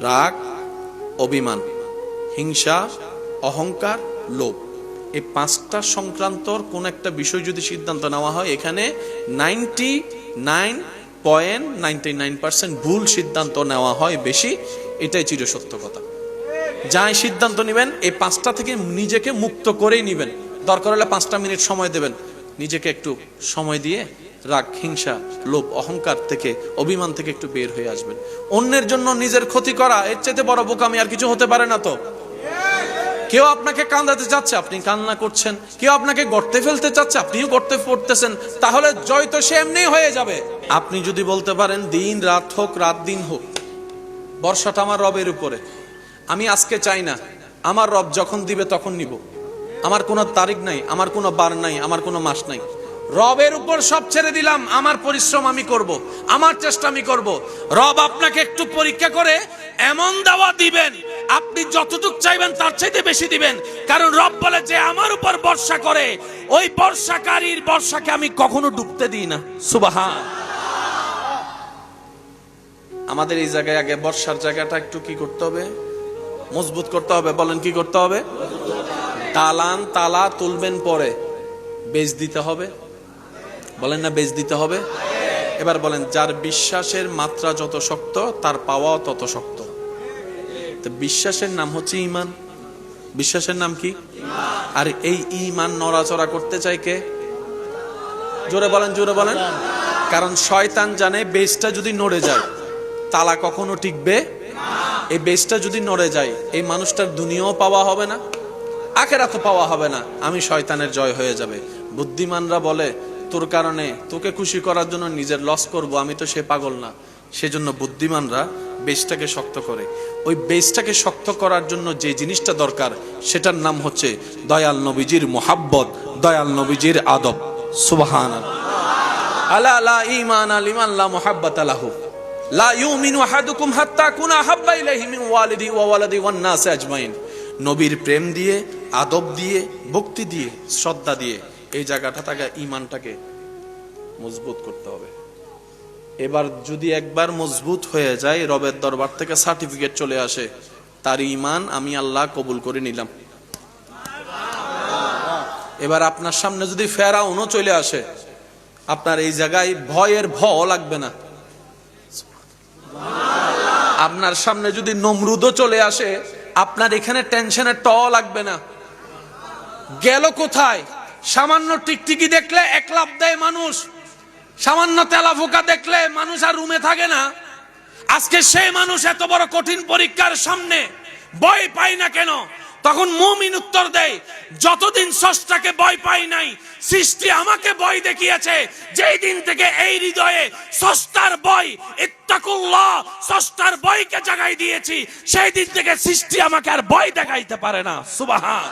রাগ, অভিমান, হিংসা, অহংকার, লোভ। এই পাঁচটা সংক্রান্তর কোন একটা বিষয় যদি সিদ্ধান্ত নেওয়া হয়, এখানে 99.99% ভুল সিদ্ধান্ত নেওয়া হয় বেশি। এটাই চিরসত্য কথা। যাই সিদ্ধান্ত নেবেন এই পাঁচটা থেকে নিজেকে মুক্ত করেই নেবেন। দরকার হলে 5টা মিনিট সময় দেবেন, নিজেকে একটু সময় দিয়ে রাগ, হিংসা, লোভ, অহংকার থেকে, অভিমান থেকে একটু বের হয়ে আসবেন। অন্যের জন্য নিজের ক্ষতি করা, এর চাইতে বড় বোকামি আর কিছু হতে পারে না। তো কেউ আপনাকে কাঁদাতে চাচ্ছে, আপনি কান্না করছেন। কেউ আপনাকে গর্তে ফেলতে চাচ্ছে, আপনিও গর্তে পড়তেছেন। তাহলে জয় তো সে এমনি হয়ে যাবে। আপনি যদি বলতে পারেন দিন রাত হোক, রাত দিন হোক, বর্ষাটা আমার রবের উপরে, আমি আজকে চাই না, আমার রব যখন দিবে তখন নিব। আমার কোনো তারিখ নাই, আমার কোনো বার নাই, আমার কোনো মাস নাই। রবের উপর সব ছেড়ে দিলাম। আমার পরিশ্রম আমি করব, আমার চেষ্টা আমি করব। রব আপনাকে একটু পরীক্ষা করে এমন দাওয়া দিবেন, আপনি যতটুকু চাইবেন তার চাইতে বেশি দিবেন। কারণ রব বলে যে আমার উপর ভরসা করে, ওই বর্ষাকারীর বর্ষাকে আমি কখনো ডুবতে দিই না। সুবহান। আমাদের এই জায়গায় আগে বর্ষার জায়গাটা একটু কি করতে হবে? মজবুত করতে হবে। বলেন কি করতে হবে? তালান তালা তুলবেন, পরে বেচ দিতে হবে। বলেন না বেচ দিতে হবে? এবার বলেন, যার বিশ্বাসের মাত্রা যত শক্ত তার পাওয়াও তত শক্ত। তো বিশ্বাসের নাম হচ্ছে ঈমান। বিশ্বাসের নাম কি? আর এই ঈমান নড়াচড়া করতে চাই কে? জোরে বলেন, জোরে বলেন। কারণ শয়তান জানে বেচটা যদি নড়ে যায় তালা কখনো টিকবে। এই বেচটা যদি নড়ে যায় এই মানুষটার দুনিয়াও পাওয়া হবে না, আখেরাতও পাওয়া হবে না। আমি শয়তানের জয় হয়ে যাবে। বুদ্ধিমানরা বলে তোর কারণে তোকে খুশি করার জন্য নিজের লস করব, আমি তো সে পাগল না। সেজন্য বুদ্ধিমানরা বেসটাকে শক্ত করে। ওই বেসটাকে শক্ত করার জন্য যে জিনিসটা দরকার সেটার নাম হচ্ছে দয়াল নবীজির মোহাব্বত, দয়াল নবীজির আদব। সুবহানাল্লাহ। আলা লা ঈমান লিমান লা মুহাব্বাতা লাহু, লা ইউমিনু আহাদুকুম হাত্তা কুনা হাব্বা ইলাইহি মিন ওয়ালিদি ওয়া ওয়ালাদি ওয়ান নাস আজমাইন। নবীর প্রেম দিয়ে, আদব দিয়ে, ভক্তি দিয়ে, শ্রদ্ধা দিয়ে এই জায়গাটা তাকে ঈমানটাকে মজবুত করতে হবে। এবার যদি একবার মজবুত হয়ে যায়, রবের দরবার থেকে সার্টিফিকেট চলে আসে, তার ঈমান আমি আল্লাহ কবুল করে নিলাম। এবার আপনার সামনে যদি ফেরাউনও চলে আসে, আপনার এই জায়গায় ভয়ের ভয় লাগবে না। আপনার সামনে যদি নমরুদও চলে আসে, আপনার এখানে টেনশনের ট লাগবে না। গেল কোথায়? সামান্য টিকটিকি দেখলে এক লাফ দেয় মানুষ, সামান্য তেলাফোকা দেখলে মানুষ আর রুমে থাকে না। আজকে সেই মানুষ এত বড় কঠিন পরীক্ষার সামনে ভয় পায় না কেন? তখন মুমিন উত্তর দেয়, যতদিন স্রষ্টাকে ভয় পাই নাই, সৃষ্টি আমাকে ভয় দেখিয়েছে। যেই দিন থেকে এই হৃদয়ে স্রষ্টার ভয়, ইত্তাকুল্লাহ, স্রষ্টার ভয়কে জাগাই দিয়েছি, সেই দিন থেকে সৃষ্টি আমাকে আর ভয় দেখাইতে পারে না। সুবহান।